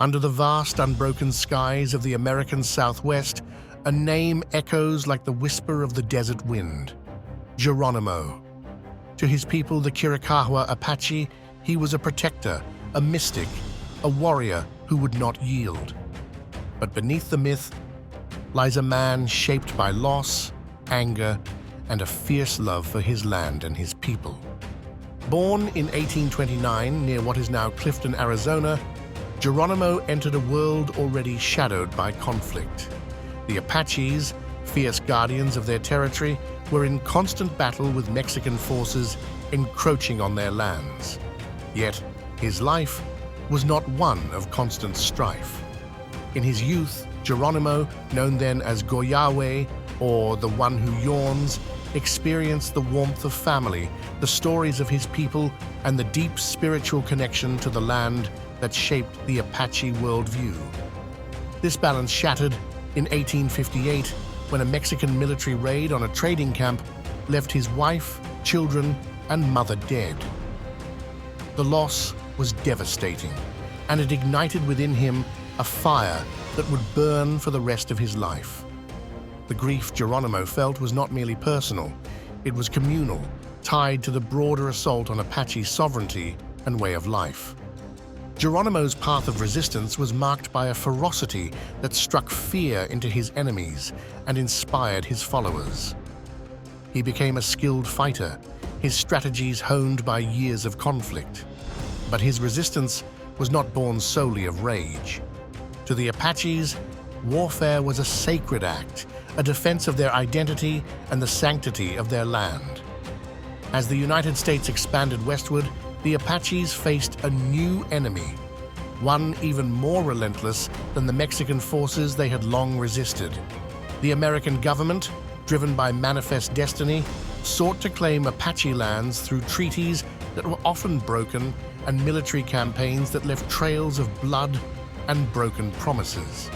Under the vast, unbroken skies of the American Southwest, a name echoes like the whisper of the desert wind: Geronimo. To his people, the Chiricahua Apache, he was a protector, a mystic, a warrior who would not yield. But beneath the myth lies a man shaped by loss, anger, and a fierce love for his land and his people. Born in 1829 near what is now Clifton, Arizona, Geronimo entered a world already shadowed by conflict. The Apaches, fierce guardians of their territory, were in constant battle with Mexican forces encroaching on their lands. Yet, his life was not one of constant strife. In his youth, Geronimo, known then as Goyahweh, or the one who yawns, experienced the warmth of family, the stories of his people, and the deep spiritual connection to the land that shaped the Apache worldview. This balance shattered in 1858 when a Mexican military raid on a trading camp left his wife, children, and mother dead. The loss was devastating, and it ignited within him a fire that would burn for the rest of his life. The grief Geronimo felt was not merely personal, it was communal, tied to the broader assault on Apache sovereignty and way of life. Geronimo's path of resistance was marked by a ferocity that struck fear into his enemies and inspired his followers. He became a skilled fighter, his strategies honed by years of conflict. But his resistance was not born solely of rage. To the Apaches, warfare was a sacred act, a defense of their identity and the sanctity of their land. As the United States expanded westward, the Apaches faced a new enemy, one even more relentless than the Mexican forces they had long resisted. The American government, driven by manifest destiny, sought to claim Apache lands through treaties that were often broken and military campaigns that left trails of blood and broken promises.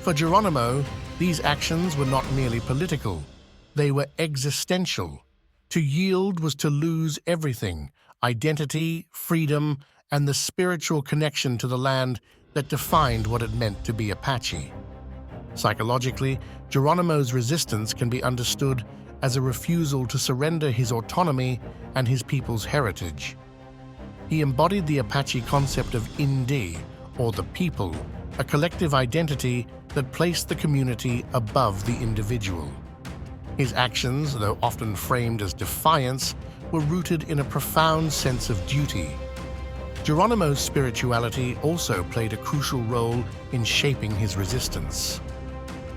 For Geronimo, these actions were not merely political, they were existential. To yield was to lose everything: identity, freedom, and the spiritual connection to the land that defined what it meant to be Apache. Psychologically, Geronimo's resistance can be understood as a refusal to surrender his autonomy and his people's heritage. He embodied the Apache concept of Indi, or the people, a collective identity that placed the community above the individual. His actions, though often framed as defiance, were rooted in a profound sense of duty. Geronimo's spirituality also played a crucial role in shaping his resistance.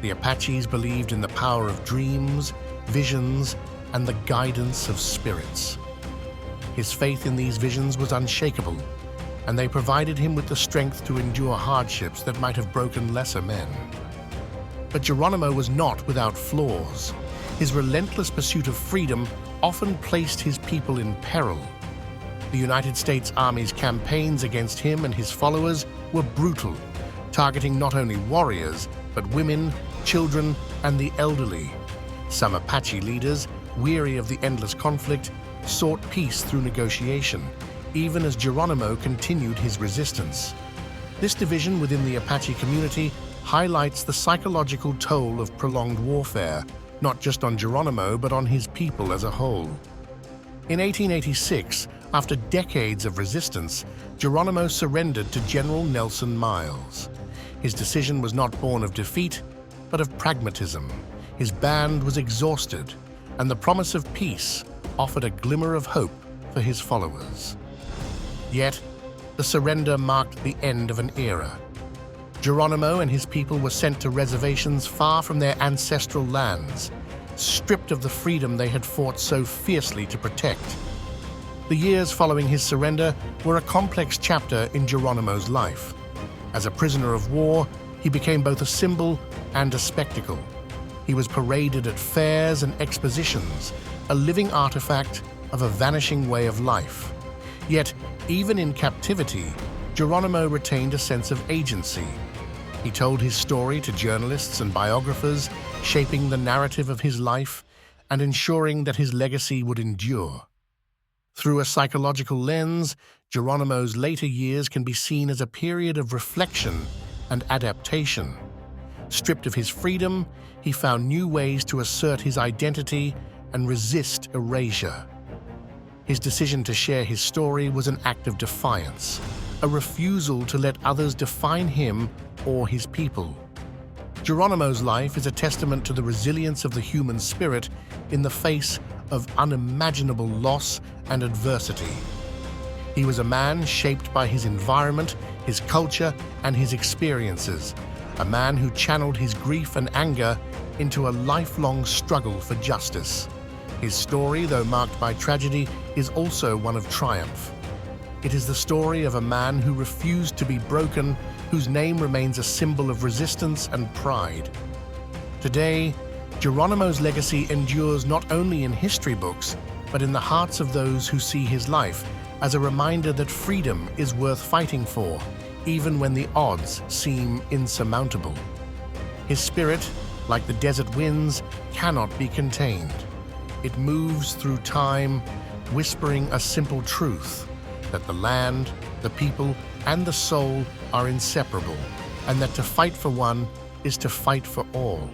The Apaches believed in the power of dreams, visions, and the guidance of spirits. His faith in these visions was unshakable, and they provided him with the strength to endure hardships that might have broken lesser men. But Geronimo was not without flaws. His relentless pursuit of freedom often placed his people in peril. The United States Army's campaigns against him and his followers were brutal, targeting not only warriors, but women, children, and the elderly. Some Apache leaders, weary of the endless conflict, sought peace through negotiation, even as Geronimo continued his resistance. This division within the Apache community highlights the psychological toll of prolonged warfare, not just on Geronimo, but on his people as a whole. In 1886, after decades of resistance, Geronimo surrendered to General Nelson Miles. His decision was not born of defeat, but of pragmatism. His band was exhausted, and the promise of peace offered a glimmer of hope for his followers. Yet, the surrender marked the end of an era. Geronimo and his people were sent to reservations far from their ancestral lands, stripped of the freedom they had fought so fiercely to protect. The years following his surrender were a complex chapter in Geronimo's life. As a prisoner of war, he became both a symbol and a spectacle. He was paraded at fairs and expositions, a living artifact of a vanishing way of life. Yet, even in captivity, Geronimo retained a sense of agency. He told his story to journalists and biographers, shaping the narrative of his life and ensuring that his legacy would endure. Through a psychological lens, Geronimo's later years can be seen as a period of reflection and adaptation. Stripped of his freedom, he found new ways to assert his identity and resist erasure. His decision to share his story was an act of defiance, a refusal to let others define him or his people. Geronimo's life is a testament to the resilience of the human spirit in the face of unimaginable loss and adversity. He was a man shaped by his environment, his culture, and his experiences, a man who channeled his grief and anger into a lifelong struggle for justice. His story, though marked by tragedy, is also one of triumph. It is the story of a man who refused to be broken, whose name remains a symbol of resistance and pride. Today, Geronimo's legacy endures not only in history books, but in the hearts of those who see his life as a reminder that freedom is worth fighting for, even when the odds seem insurmountable. His spirit, like the desert winds, cannot be contained. It moves through time, whispering a simple truth, that the land, the people, and the soul are inseparable, and that to fight for one is to fight for all.